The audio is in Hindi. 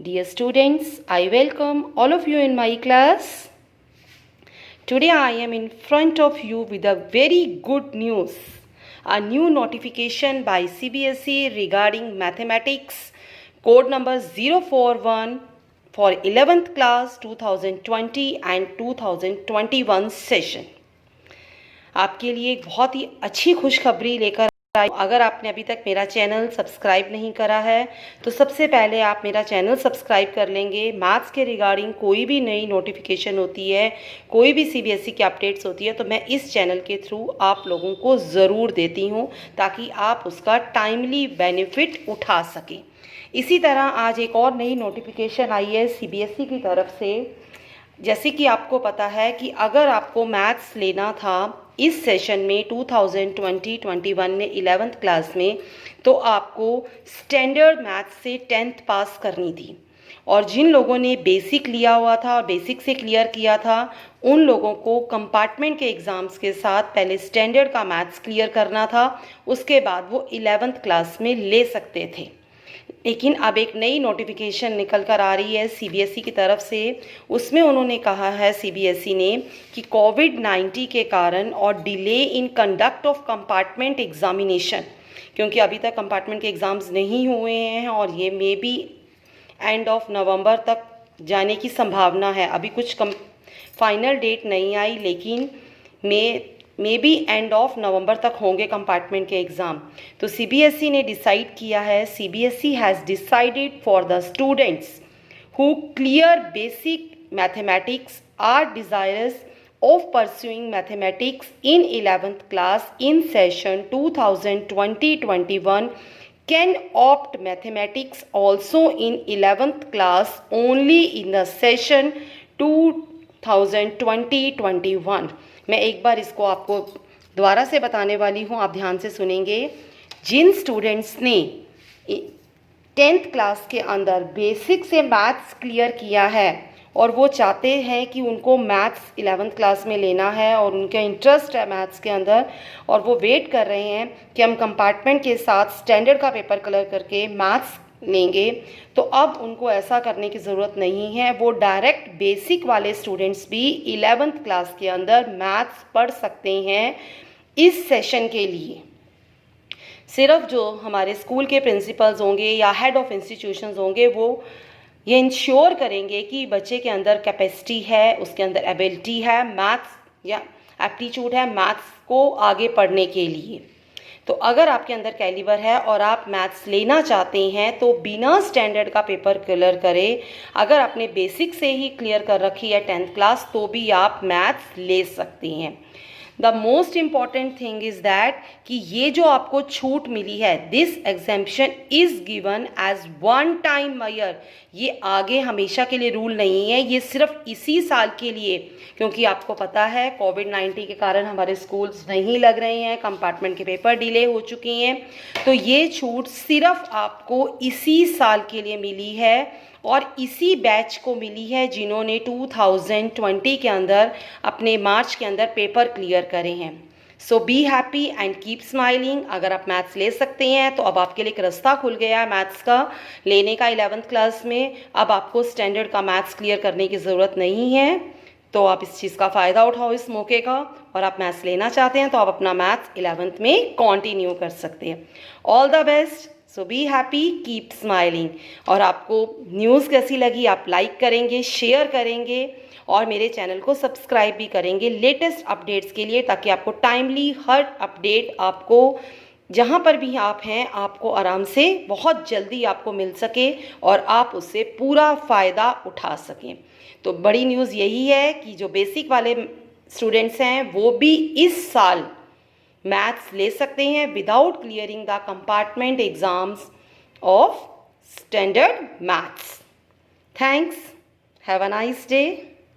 Dear students, I welcome all of you in my class. Today I am in front of you with a very good news. A new notification by CBSE regarding mathematics, code number 041 for 11th class 2020 and 2021 session. आपके लिए एक बहुत ही अच्छी खुशखबरी लेकर अगर आपने अभी तक मेरा चैनल सब्सक्राइब नहीं करा है तो सबसे पहले आप मेरा चैनल सब्सक्राइब कर लेंगे। मैथ्स के रिगार्डिंग कोई भी नई नोटिफिकेशन होती है, कोई भी सीबीएसई की अपडेट्स होती है तो मैं इस चैनल के थ्रू आप लोगों को ज़रूर देती हूँ ताकि आप उसका टाइमली बेनिफिट उठा सकें। इसी तरह आज एक और नई नोटिफिकेशन आई है सीबीएसई की तरफ से। जैसे कि आपको पता है कि अगर आपको मैथ्स लेना था इस सेशन में 2020-21 में 11th क्लास में तो आपको स्टैंडर्ड मैथ्स से 10th पास करनी थी। और जिन लोगों ने बेसिक लिया हुआ था और बेसिक से क्लियर किया था उन लोगों को कंपार्टमेंट के एग्ज़ाम्स के साथ पहले स्टैंडर्ड का मैथ्स क्लियर करना था, उसके बाद वो 11th क्लास में ले सकते थे। लेकिन अब एक नई नोटिफिकेशन निकल कर आ रही है सीबीएसई की तरफ से। उसमें उन्होंने कहा है सीबीएसई ने कि कोविड-19 के कारण और delay in conduct of compartment examination, क्योंकि अभी तक कंपार्टमेंट के एग्ज़ाम्स नहीं हुए हैं और ये may be end of November तक जाने की संभावना है। अभी कुछ फाइनल डेट नहीं आई, लेकिन may be end of November तक होंगे कंपार्टमेंट के एग्ज़ाम। तो सीबीएसई ने डिसाइड किया है, CBSE has decided for the students who clear basic mathematics are desirous of pursuing mathematics in 11th class in session 2020-21 can opt mathematics also in 11th class only in the session 2020-21। मैं एक बार इसको आपको दोबारा से बताने वाली हूँ, आप ध्यान से सुनेंगे। जिन स्टूडेंट्स ने 10th क्लास के अंदर बेसिक से मैथ्स क्लियर किया है और वो चाहते हैं कि उनको मैथ्स 11th क्लास में लेना है और उनका इंटरेस्ट है मैथ्स के अंदर और वो वेट कर रहे हैं कि हम कंपार्टमेंट के साथ स्टैंडर्ड का पेपर कलर करके मैथ्स लेंगे, तो अब उनको ऐसा करने की ज़रूरत नहीं है। वो डायरेक्ट बेसिक वाले स्टूडेंट्स भी 11th क्लास के अंदर मैथ्स पढ़ सकते हैं। इस सेशन के लिए सिर्फ जो हमारे स्कूल के प्रिंसिपल्स होंगे या हेड ऑफ इंस्टीट्यूशंस होंगे वो ये इंश्योर करेंगे कि बच्चे के अंदर कैपेसिटी है, उसके अंदर एबिलिटी है, मैथ्स या एप्टीट्यूड है मैथ्स को आगे पढ़ने के लिए। तो अगर आपके अंदर कैलिबर है और आप मैथ्स लेना चाहते हैं तो बिना स्टैंडर्ड का पेपर क्लियर करें, अगर आपने बेसिक से ही क्लियर कर रखी है 10th क्लास तो भी आप मैथ्स ले सकते हैं। The most important thing is that कि ये जो आपको छूट मिली है, this exemption is given as one time measure. ये आगे हमेशा के लिए रूल नहीं है, ये सिर्फ इसी साल के लिए, क्योंकि आपको पता है कोविड-19 के कारण हमारे स्कूल्स नहीं लग रहे हैं, कंपार्टमेंट के पेपर डिले हो चुके हैं। तो ये छूट सिर्फ आपको इसी साल के लिए मिली है और इसी बैच को मिली है जिन्होंने 2020 के अंदर अपने मार्च के अंदर पेपर क्लियर करे हैं। So be happy and keep smiling. अगर आप मैथ्स ले सकते हैं तो अब आपके लिए एक रास्ता खुल गया है मैथ्स का लेने का 11th क्लास में। अब आपको स्टैंडर्ड का मैथ्स क्लियर करने की ज़रूरत नहीं है, तो आप इस चीज़ का फ़ायदा उठाओ इस मौके का। और आप मैथ्स लेना चाहते हैं तो आप अपना मैथ्स 11th में कंटिन्यू कर सकते हैं। All the best. So be happy, keep smiling. और आपको न्यूज़ कैसी लगी आप लाइक करेंगे, शेयर करेंगे और मेरे चैनल को सब्सक्राइब भी करेंगे लेटेस्ट अपडेट्स के लिए, ताकि आपको टाइमली हर अपडेट आपको जहाँ पर भी आप हैं आपको आराम से बहुत जल्दी आपको मिल सके और आप उससे पूरा फ़ायदा उठा सकें। तो बड़ी न्यूज़ यही है कि जो बेसिक वाले स्टूडेंट्स हैं वो भी इस साल मैथ्स ले सकते हैं without clearing the compartment exams of standard maths. Thanks, have a nice day.